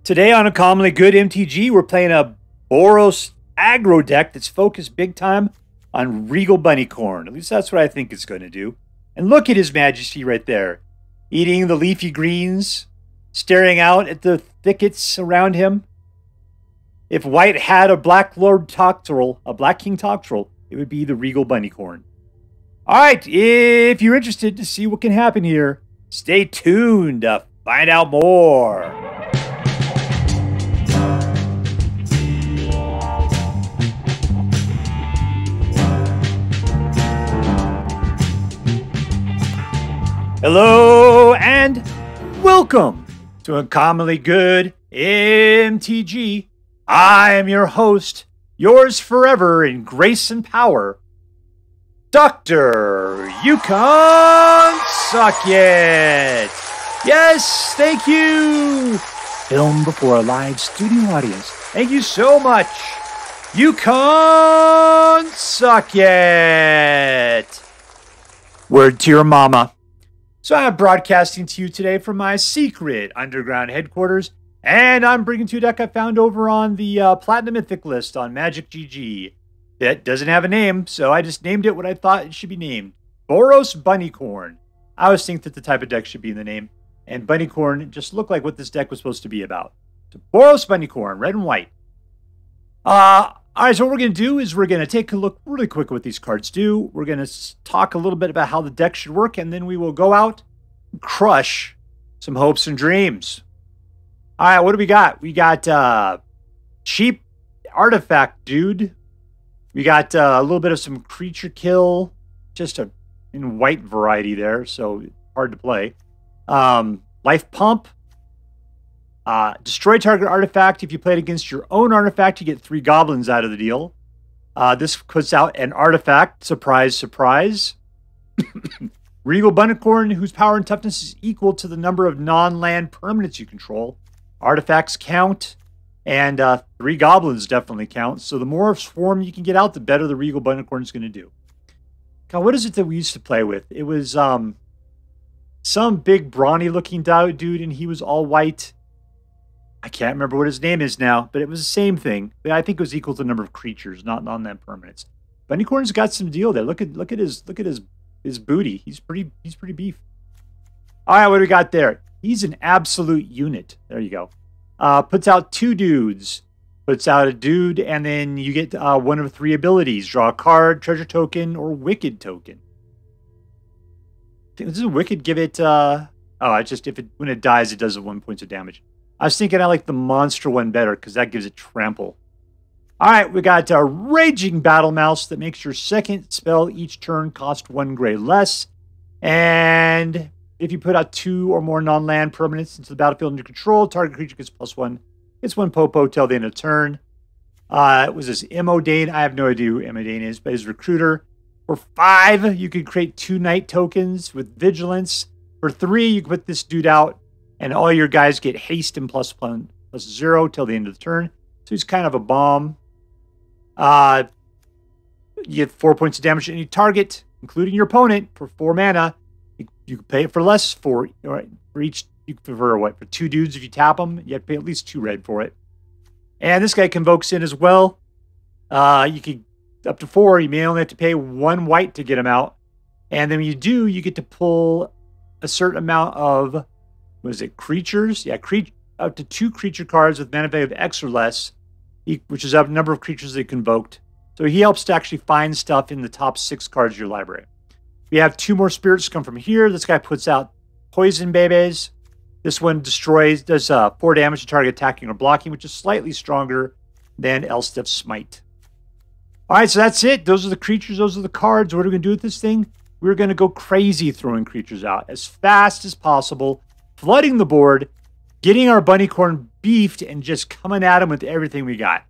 Today on a commonly good MTG, we're playing a Boros aggro deck that's focused big time on Regal Bunnicorn. At least that's what I think it's going to do. And look at His Majesty right there, eating the leafy greens, staring out at the thickets around him. If White had a Black Lord Toctoril, a Black King Toctoril, it would be the Regal Bunnicorn. All right, if you're interested to see what can happen here, stay tuned to find out more. Hello and welcome to Uncommonly Good MTG. I am your host, yours forever in grace and power, Dr. Yukon Socket. Yes, thank you. Filmed before a live studio audience. Thank you so much, Yukon Socket. Word to your mama. So I'm broadcasting to you today from my secret underground headquarters, and I'm bringing to you a deck I found over on the Platinum Mythic list on Magic GG. It doesn't have a name, so I just named it what I thought it should be named. Boros Bunnicorn. I always think that the type of deck should be in the name, and Bunnicorn just looked like what this deck was supposed to be about. So Boros Bunnicorn, red and white. All right, so what we're going to do is we're going to take a look really quick at what these cards do. We're going to talk a little bit about how the deck should work, and then we will go out and crush some hopes and dreams. All right, what do we got? We got cheap artifact, dude. We got a little bit of some creature kill, just in white variety there, so hard to play. Life pump. Destroy target artifact. If you play it against your own artifact, you get 3 goblins out of the deal. This puts out an artifact. Surprise, surprise. Regal Bunnicorn, whose power and toughness is equal to the number of non-land permanents you control. Artifacts count, and 3 goblins definitely count. So the more swarm you can get out, the better the Regal Bunnicorn is going to do. God, what is it that we used to play with? It was some big brawny-looking dude, and he was all white. I can't remember what his name is now, but it was the same thing. I think it was equal to the number of creatures, not non-land permanents. Bunnicorn's got some deal there. Look at his booty. He's pretty beef. All right, what do we got there? He's an absolute unit. There you go. Puts out 2 dudes. Puts out a dude, and then you get 1 of 3 abilities: draw a card, treasure token, or wicked token. I think this is wicked. Give it. It's just when it dies, it does 1 point of damage. I was thinking I like the monster one better because that gives it trample. All right, we got a Raging Battle Mouse that makes your second spell each turn cost 1 gray less. And if you put out 2 or more non-land permanents into the battlefield under control, target creature gets +1. It's 1 popo till the end of turn. It was this Imodane. I have no idea who Imodane is, but his recruiter. For 5, you could create 2 Knight tokens with Vigilance. For 3, you can put this dude out, and all your guys get haste and +1/+0 till the end of the turn. So he's kind of a bomb. You get 4 points of damage to any target, including your opponent, for 4 mana. You can pay it for less for each. For 2 dudes if you tap them, you have to pay at least 2 red for it. And this guy convokes in as well. You can up to 4. You may only have to pay 1 white to get him out. And then when you do, you get to pull a certain amount of creatures? Yeah, up to 2 creature cards with mana value of X or less, which is a number of creatures they convoked. So he helps to actually find stuff in the top 6 cards of your library. We have 2 more spirits come from here. This guy puts out Poison Babies. This one does 4 damage to target attacking or blocking, which is slightly stronger than Elspeth's Smite. All right, so that's it. Those are the creatures. Those are the cards. What are we going to do with this thing? We're going to go crazy throwing creatures out as fast as possible, flooding the board, getting our Bunnicorn beefed, and just coming at him with everything we got.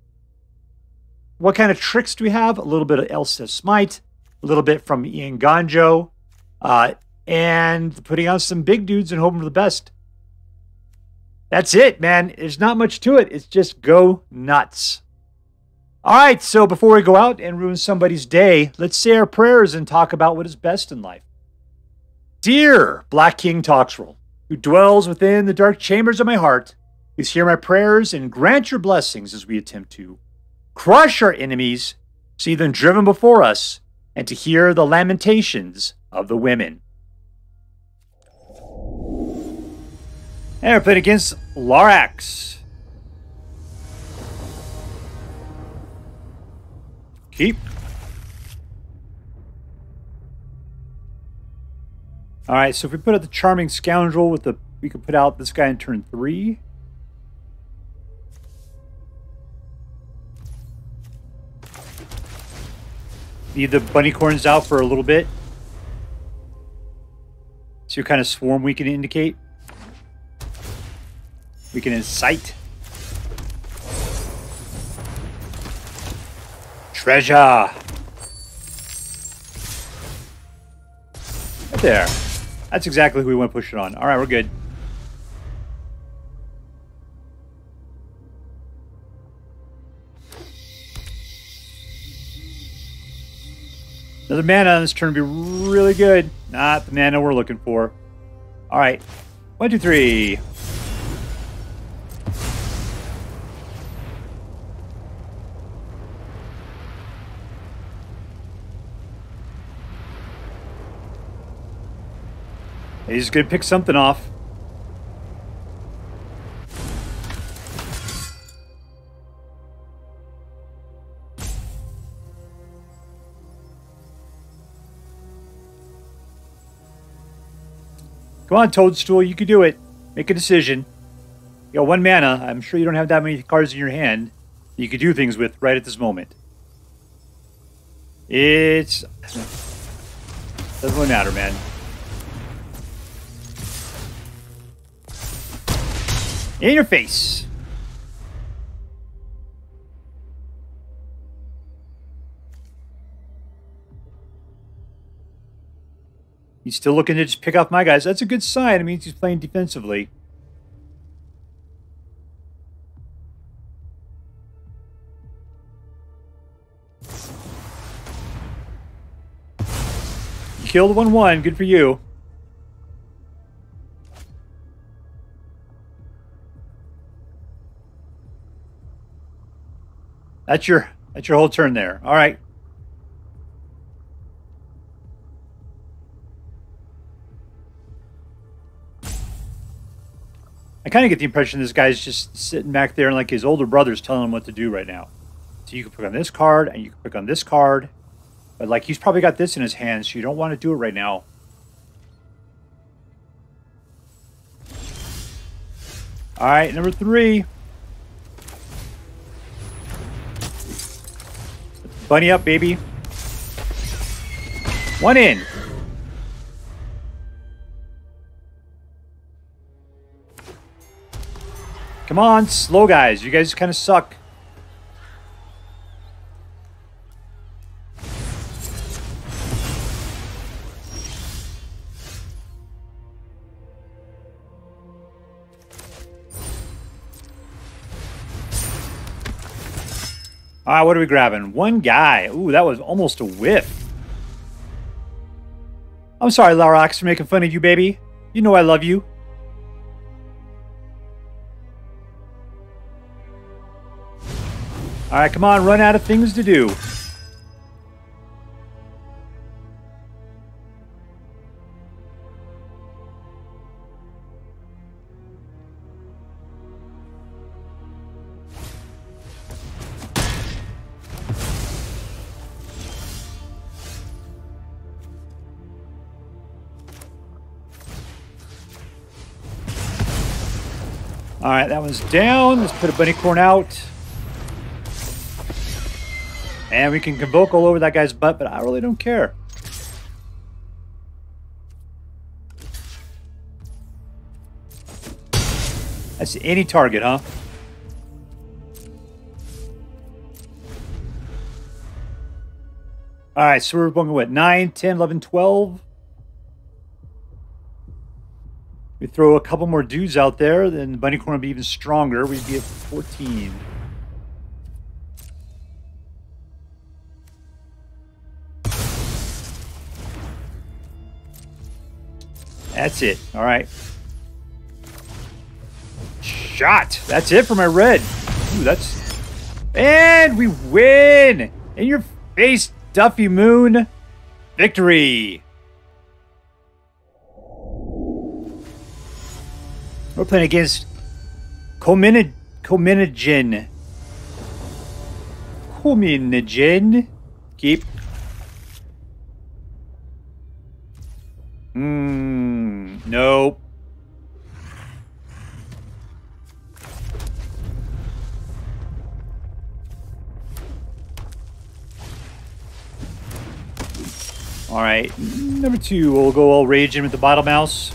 What kind of tricks do we have? A little bit of Elspeth's Smite, a little bit from Eiganjo, and putting out some big dudes and hoping for the best. That's it, man. There's not much to it. It's just go nuts. All right, so before we go out and ruin somebody's day, let's say our prayers and talk about what is best in life. Dear Black King Toctoril, who dwells within the dark chambers of my heart, Please hear my prayers and grant your blessings as we attempt to crush our enemies, see them driven before us, and to hear the lamentations of the women. And we're playing against Larax. Keep. Alright, so if we put out the Charming Scoundrel with the... We could put out this guy in turn 3. Leave the Bunnicorns out for a little bit. See what kind of swarm we can indicate. We can incite. Treasure. Right there. That's exactly who we want to push it on. All right, we're good. Another mana on this turn would be really good. Not the mana we're looking for. All right. 1, 2, 3. He's going to pick something off. Come on, Toadstool, you can do it. Make a decision. You got 1 mana. I'm sure you don't have that many cards in your hand you could do things with right at this moment. It's... doesn't really matter, man. In your face. He's still looking to just pick off my guys. That's a good sign. It means he's playing defensively. You killed 1/1. Good for you. That's your whole turn there. All right. I kind of get the impression this guy's just sitting back there and like his older brother's telling him what to do right now. So you can pick on this card and you can pick on this card. But like he's probably got this in his hands, so you don't want to do it right now. All right, number 3. Bunny up, baby. 1 in. Come on, slow guys. You guys kind of suck. All right, what are we grabbing? 1 guy. Ooh, that was almost a whiff. I'm sorry, Larax, for making fun of you, baby. You know I love you. All right, come on, run out of things to do. All right, that one's down. Let's put a Bunnicorn out. And we can convoke all over that guy's butt, but I really don't care. That's any target, huh? All right, so we're going, what, 9, 10, 11, 12? We throw a couple more dudes out there, then the Bunnicorn will be even stronger. We'd be at 14. That's it. All right. shot. That's it for my red. Ooh, that's... And we win! In your face, Duffy Moon. Victory! We're playing against komeningen. Keep. Nope. All right, number 2, we'll go all rage in with the bottle mouse.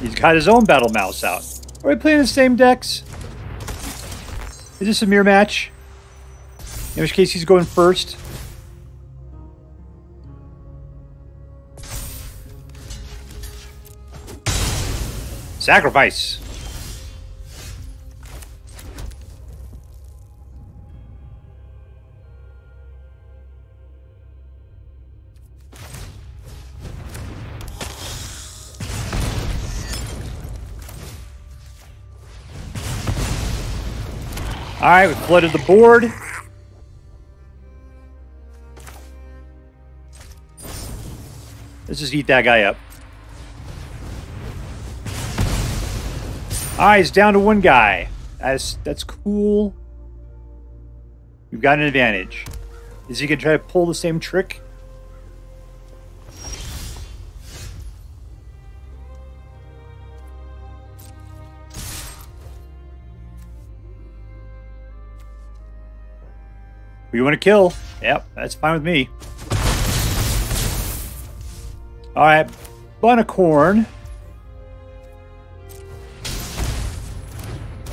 He's got his own battle mouse out. Are we playing the same decks? Is this a mirror match? In which case he's going first. Sacrifice. All right, we flooded the board. Let's just eat that guy up. All right, it's down to 1 guy. That's cool. We've got an advantage. Is he gonna try to pull the same trick? You want to kill? Yep, that's fine with me. All right, Bunnicorn.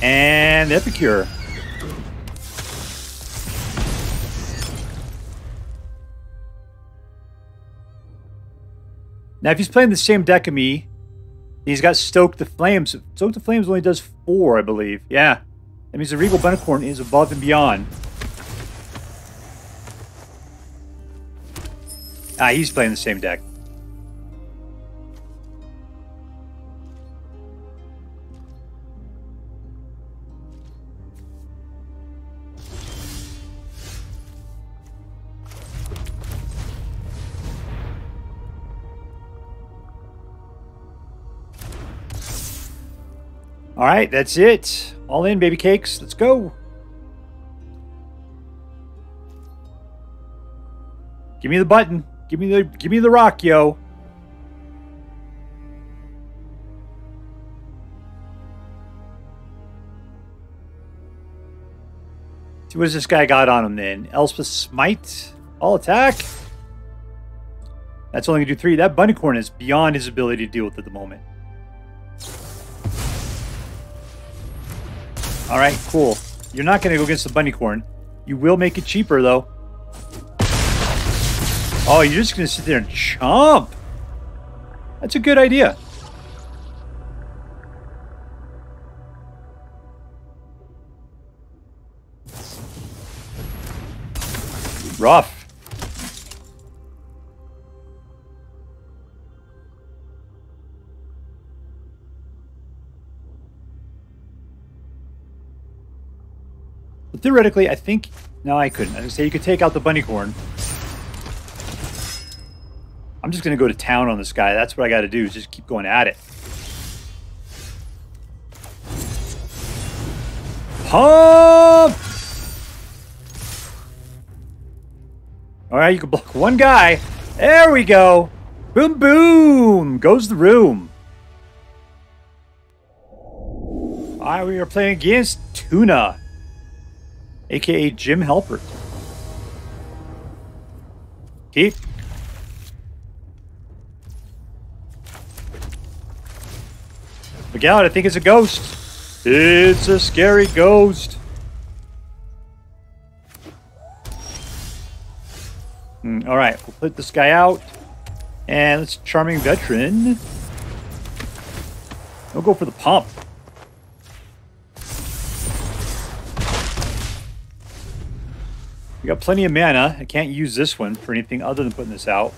And Epicure. Now, if he's playing the same deck of me, he's got Stoke the Flames. Stoke the Flames only does 4, I believe. Yeah, that means the Regal Bunnicorn is above and beyond. Ah, he's playing the same deck. All right, that's it. All in, baby cakes. Let's go. Give me the button. Give me the rock, yo. See, what does this guy got on him then? Elspeth Smite? All attack? That's only gonna do 3. That Bunnicorn is beyond his ability to deal with at the moment. Alright, cool. You're not gonna go against the Bunnicorn. You will make it cheaper though. Oh, you're just going to sit there and chomp. That's a good idea. Rough. But theoretically, I think... No, I couldn't. I was going to say you could take out the Bunnicorn. I'm just going to go to town on this guy. That's what I got to do, is just keep going at it. Pump! All right, you can block 1 guy. There we go. Boom, boom. Goes the room. All right, we are playing against Tuna, a.k.a. Jim Halpert. Keep. Look out, I think it's a ghost. It's a scary ghost. All right, we'll put this guy out. And let's Charming Veteran. We'll go for the pump. We got plenty of mana. I can't use this one for anything other than putting this out.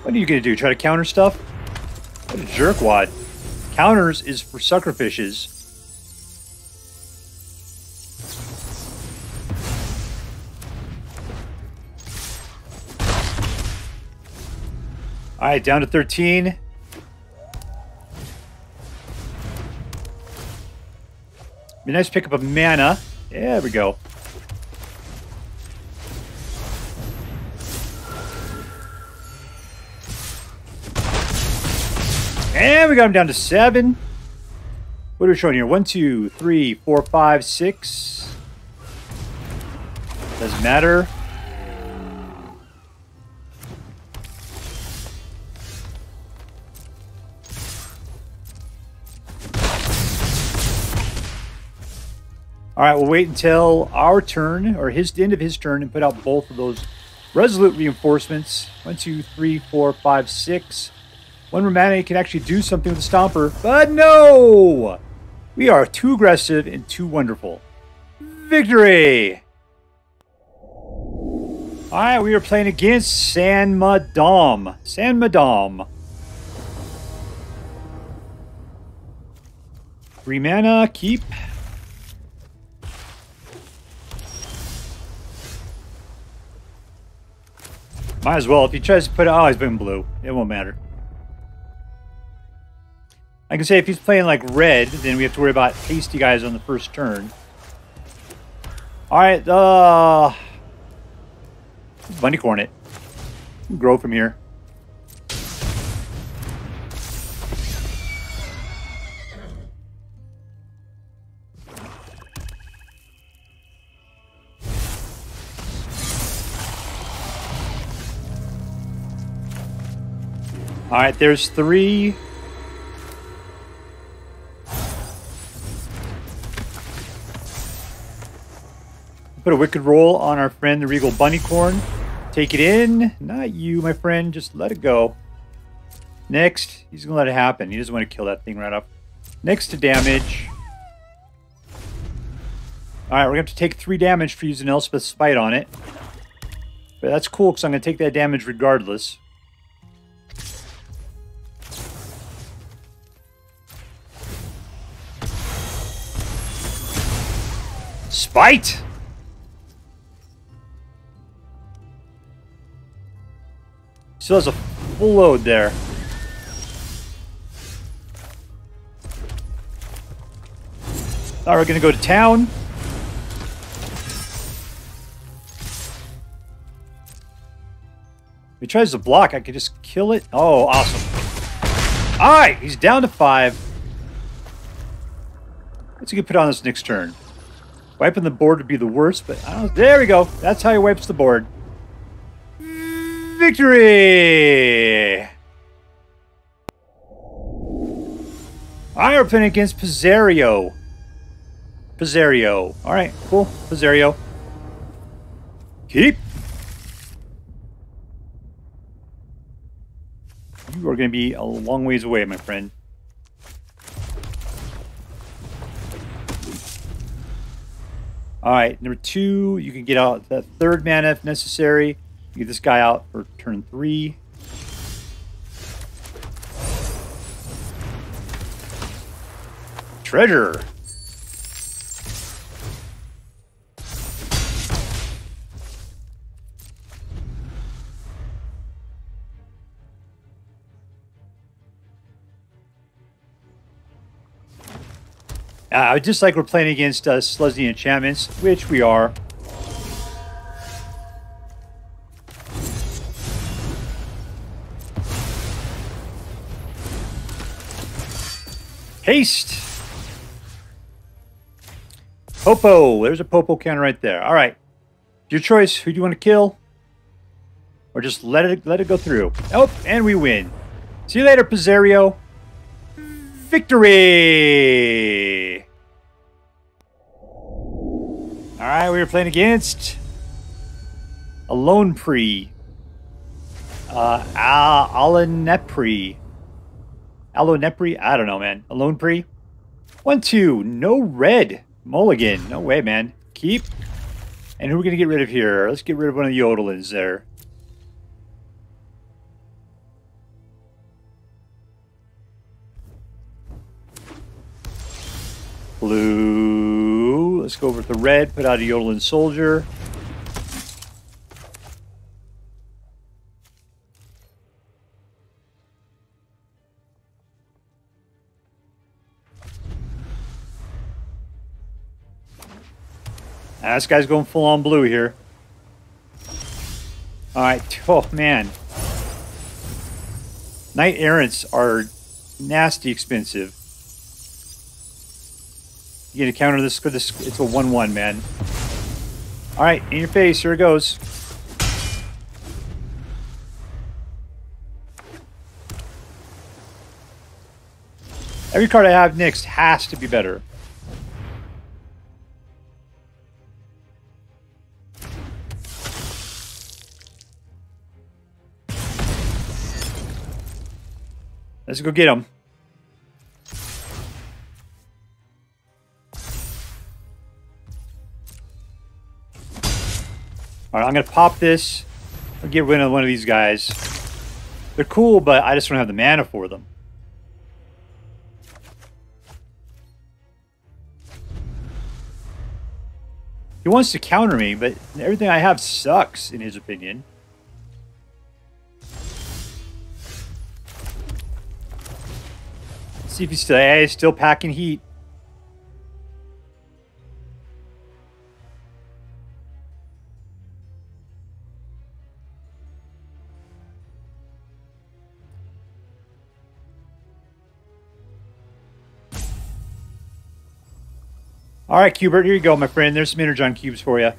What are you going to do? Try to counter stuff? What a jerkwad. Counters is for suckerfishes. Alright, down to 13. Be nice to pick up a mana. There we go. And we got him down to 7. What are we showing here? 1, 2, 3, 4, 5, 6. Doesn't matter. All right, we'll wait until our turn, or the end of his turn, and put out both of those Resolute Reinforcements. 1, 2, 3, 4, 5, 6. One more mana, you can actually do something with the Stomper, but no! We are too aggressive and too wonderful. Victory! All right, we are playing against sanma-dom. Sanma-dom. 3 mana, keep. Might as well. If he tries to put it... Oh, he's been blue. It won't matter. I can say if he's playing like red, then we have to worry about hasty guys on the first turn. Alright, Bunnicorn it. Grow from here. Alright, there's 3. Put a wicked roll on our friend, the Regal Bunnicorn. Take it in. Not you, my friend. Just let it go. Next, he's going to let it happen. He doesn't want to kill that thing right up. Next to damage. Alright, we're going to have to take 3 damage for using Elspeth's Smite on it. But that's cool, because I'm going to take that damage regardless. Spite! Still has a full load there. Alright, we're going to go to town. If he tries to block, I could just kill it. Oh, awesome. Alright, he's down to 5. Let's get put on this next turn. Wiping the board would be the worst, but I don't know. There we go. That's how he wipes the board. Victory! Alright, we're playing against PZerio. PZerio. Alright, cool. PZerio. Keep. You are going to be a long ways away, my friend. Alright, number 2, you can get out that 3rd mana if necessary. Get this guy out for turn 3. Treasure. Just like we're playing against Selesnya enchantments, which we are. Haste. Popo. There's a Popo counter right there. All right. Your choice. Who do you want to kill? Or just let it go through. Oh, and we win. See you later, PZerio. Victory. All right, we were playing against alonepri. Alonepri. Alonepri? I don't know, man. Alonepri? 1, 2. No red. Mulligan. No way, man. Keep. And who are we going to get rid of here? Let's get rid of one of the Yodelins there. Blue. Let's go over with the red. Put out a Yodelin Soldier. This guy's going full on blue here. Alright. Oh, man. Knight-Errants are nasty expensive. You get to counter this. It's a 1-1, man. Alright, in your face. Here it goes. Every card I have next has to be better. Let's go get him. Alright, I'm going to pop this. I'll get rid of one of these guys. They're cool, but I just don't have the mana for them. He wants to counter me, but everything I have sucks, in his opinion. See if he's still packing heat. All right, Cubert, here you go, my friend. There's some Energon cubes for you.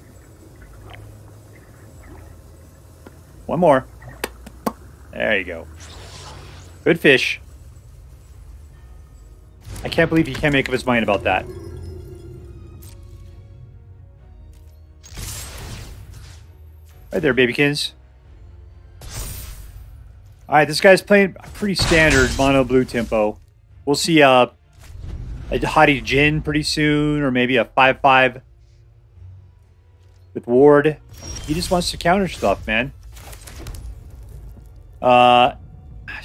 One more. There you go. Good fish. I can't believe he can't make up his mind about that. Right there, babykins. Alright, this guy's playing a pretty standard mono blue tempo. We'll see a Hottie Jin pretty soon, or maybe a 5-5 with Ward. He just wants to counter stuff, man. I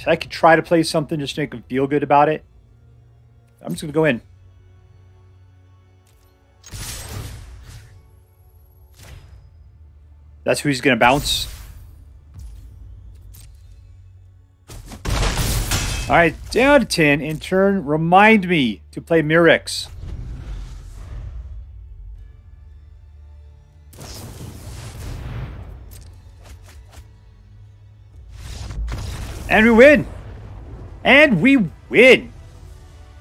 could try to play something just to make him feel good about it. I'm just going to go in. That's who he's going to bounce. All right, down to 10. In turn, remind me to play Mirrex. And we win. And we win.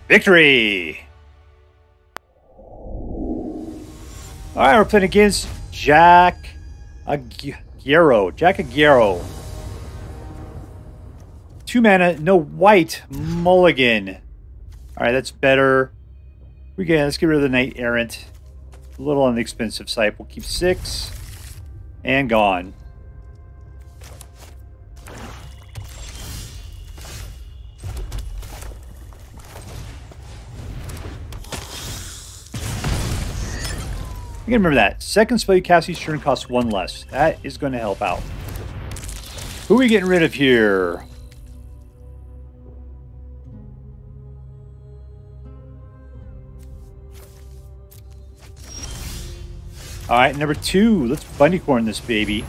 Victory! Alright, we're playing against Jacaguero. 2 mana, no white, mulligan. Alright, that's better. Let's get rid of the Knight-Errant. A little on the expensive side. We'll keep 6. And gone. You can remember that. Second spell you cast each turn costs 1 less. That is going to help out. Who are we getting rid of here? Alright, number 2. Let's Bunnicorn this baby.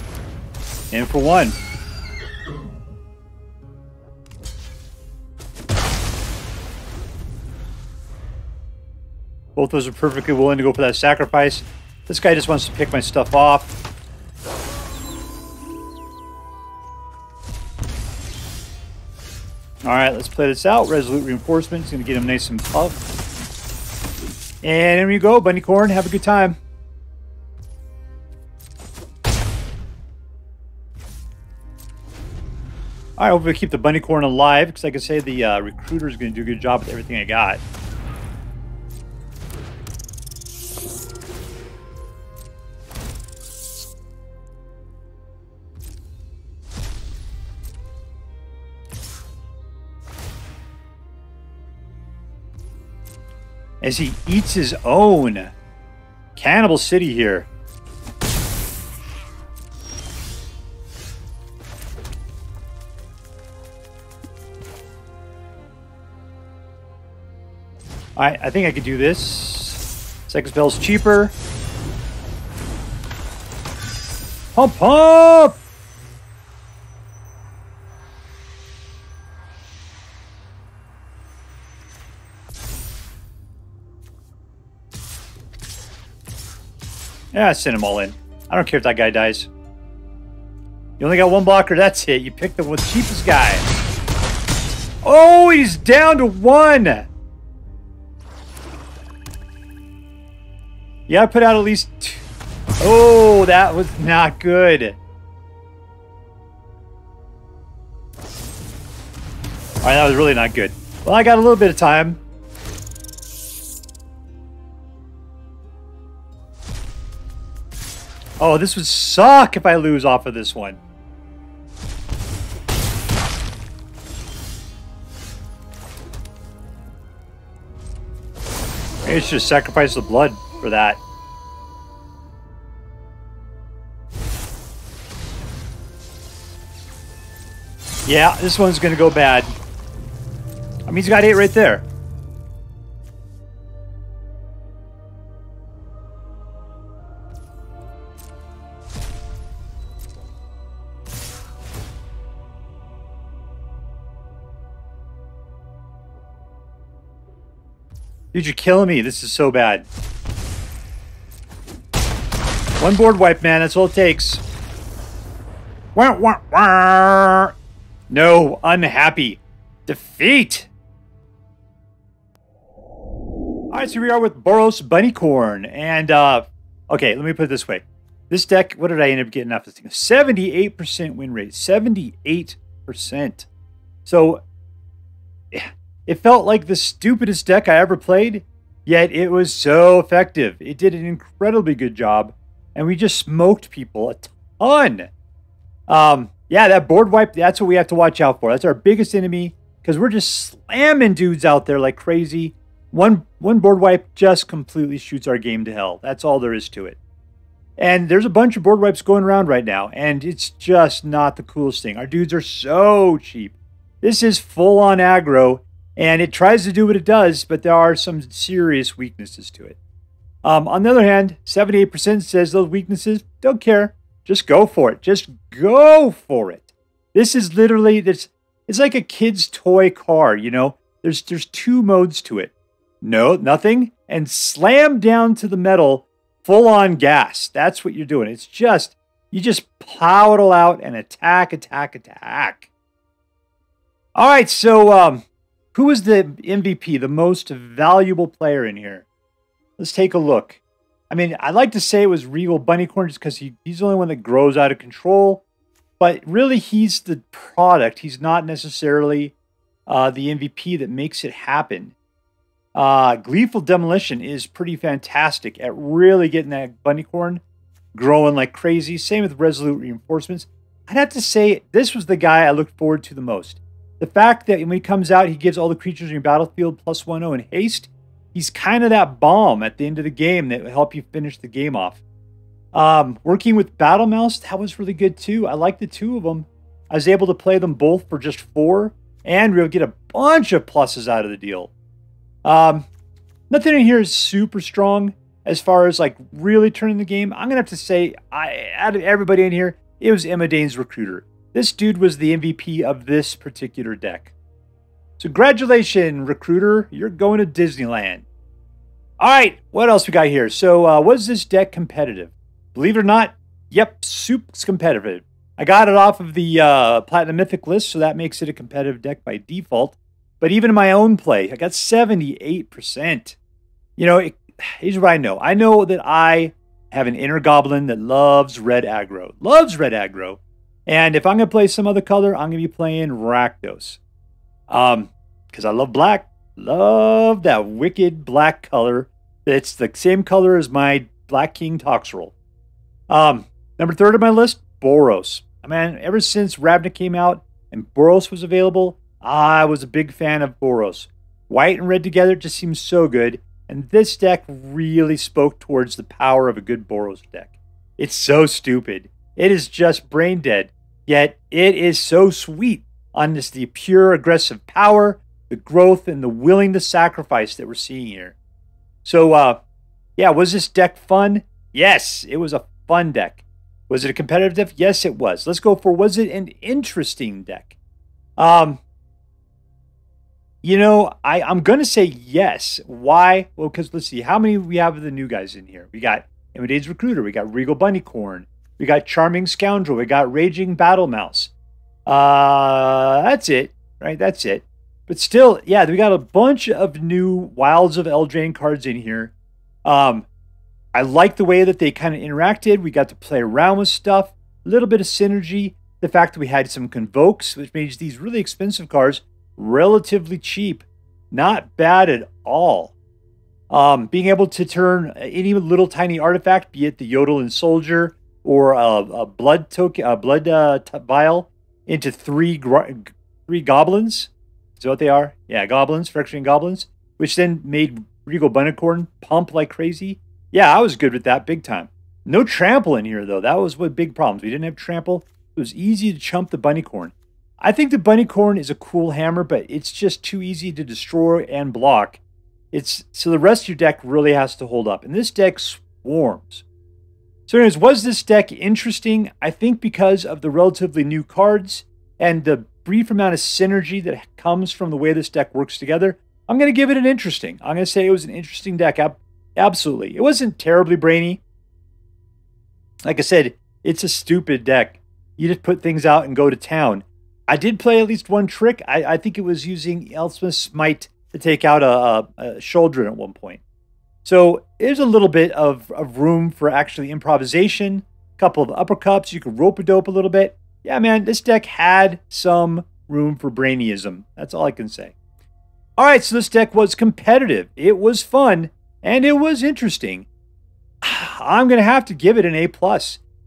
And for 1. Both those are perfectly willing to go for that sacrifice. This guy just wants to pick my stuff off. Alright, let's play this out. Resolute Reinforcements. Going to get him nice and tough. And here we go, Bunnicorn. Have a good time. Alright, hopefully keep the Bunnicorn alive. Because like I say, the Recruiter is going to do a good job with everything I got. as he eats his own. Cannibal City here. Alright, I think I could do this. Second spell's cheaper. Pump, pump! Yeah, send them all in. I don't care if that guy dies. You only got one blocker, that's it. You picked the cheapest guy. Oh, he's down to 1! Yeah, I put out at least 2. Oh, that was not good. Alright, that was really not good. Well, I got a little bit of time. Oh, this would suck if I lose off of this one. Maybe it's just sacrifice the blood for that. Yeah, this one's going to go bad. I mean, he's got 8 right there. Dude, you're killing me. This is so bad. One board wipe, man. That's all it takes. Wah, wah, wah. No, unhappy. Defeat. Alright, so we are with Boros Bunnicorn. And, okay, let me put it this way. This deck, what did I end up getting off this thing? 78% win rate. 78%. So, it felt like the stupidest deck I ever played, yet it was so effective. It did an incredibly good job, and we just smoked people a ton. Yeah, that board wipe, that's what we have to watch out for. That's our biggest enemy, because we're just slamming dudes out there like crazy. One board wipe just completely shoots our game to hell. That's all there is to it. And there's a bunch of board wipes going around right now, and it's just not the coolest thing. Our dudes are so cheap. This is full-on aggro, and it tries to do what it does, but there are some serious weaknesses to it. On the other hand, 78% says those weaknesses, don't care. Just go for it. Just go for it. This is literally, it's like a kid's toy car, you know? There's 2 modes to it. No, nothing, and slam down to the metal, full-on gas. That's what you're doing. It's just, you just plow it all out and attack, attack, attack. All right, so, who is the MVP, the most valuable player in here? Let's take a look. I mean, I'd like to say it was Regal Bunnicorn just because he's the only one that grows out of control. But really, he's the product. He's not necessarily the MVP that makes it happen. Gleeful Demolition is pretty fantastic at really getting that Bunnicorn growing like crazy. Same with Resolute Reinforcements. I'd have to say this was the guy I looked forward to the most. The fact that when he comes out, he gives all the creatures in your battlefield +1/0 in haste. He's kind of that bomb at the end of the game that will help you finish the game off. Working with Battle Mouse, that was really good too. I like the 2 of them. I was able to play them both for just 4, and we'll get a bunch of pluses out of the deal. Nothing in here is super strong as far as like really turning the game. I'm going to have to say, out of everybody in here, it was Imodane's Recruiter. This dude was the MVP of this particular deck. So congratulations, Recruiter. You're going to Disneyland. All right, what else we got here? So was this deck competitive? Believe it or not, yep, soup's competitive. I got it off of the Platinum Mythic list, so that makes it a competitive deck by default. But even in my own play, I got 78%. You know, here's what I know. I know that I have an inner goblin that loves red aggro. Loves red aggro. And if I'm going to play some other color, I'm going to be playing Rakdos. Because I love black. Love that wicked black color. It's the same color as my Black King Toxrill. Number 3 on my list, Boros. I mean, ever since Ravnica came out and Boros was available, I was a big fan of Boros. White and red together just seems so good. And this deck really spoke towards the power of a good Boros deck. It's so stupid. It is just brain dead. Yet it is so sweet on this, the pure aggressive power, the growth, and the willing to sacrifice that we're seeing here. So, yeah, was this deck fun? Yes, it was a fun deck. Was it a competitive deck? Yes, it was. Let's go for, was it an interesting deck? You know, I'm going to say yes. Why? Well, because let's see. How many we have of the new guys in here? We got Imodane's Recruiter. We got Regal Bunnicorn. We got Charming Scoundrel. We got Raging Battle Mouse. That's it, right? That's it. But still, yeah, we got a bunch of new Wilds of Eldraine cards in here. I like the way that they kind of interacted. We got to play around with stuff. A little bit of synergy. The fact that we had some Convokes, which made these really expensive cards relatively cheap. Not bad at all. Being able to turn any little tiny artifact, be it the Yotian Soldier or a blood token, vial, into three goblins. Is that what they are? Yeah, goblins, Phyrexian goblins, which then made Regal Bunnicorn pump like crazy. Yeah, I was good with that big time. No trample in here, though. That was one big problems. We didn't have trample. It was easy to chump the Bunnicorn. I think the Bunnicorn is a cool hammer, but it's just too easy to destroy and block. So the rest of your deck really has to hold up. And this deck swarms. So anyways, was this deck interesting? I think because of the relatively new cards and the brief amount of synergy that comes from the way this deck works together, I'm going to give it an interesting. I'm going to say it was an interesting deck. Absolutely. It wasn't terribly brainy. Like I said, it's a stupid deck. You just put things out and go to town. I did play at least one trick. I think it was using Elspeth's Smite to take out a Shouldren at one point. So there's a little bit of room for actually improvisation. A couple of uppercuts. You can rope-a-dope a little bit. Yeah, man, this deck had some room for brainyism. That's all I can say. All right, so this deck was competitive. It was fun, and it was interesting. I'm going to have to give it an A+.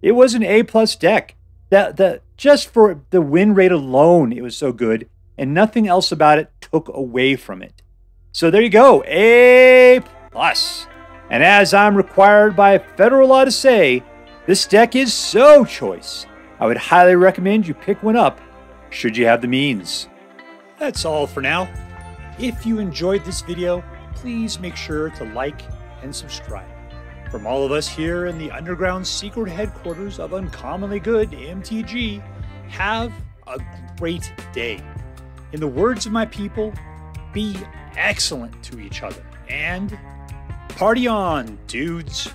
It was an A+ deck. Just for the win rate alone, it was so good, and nothing else about it took away from it. So there you go, A+. And as I'm required by federal law to say, this deck is so choice. I would highly recommend you pick one up, should you have the means. That's all for now. If you enjoyed this video, please make sure to like and subscribe. From all of us here in the underground secret headquarters of Uncommonly Good MTG, have a great day. In the words of my people, be excellent to each other. And party on, dudes.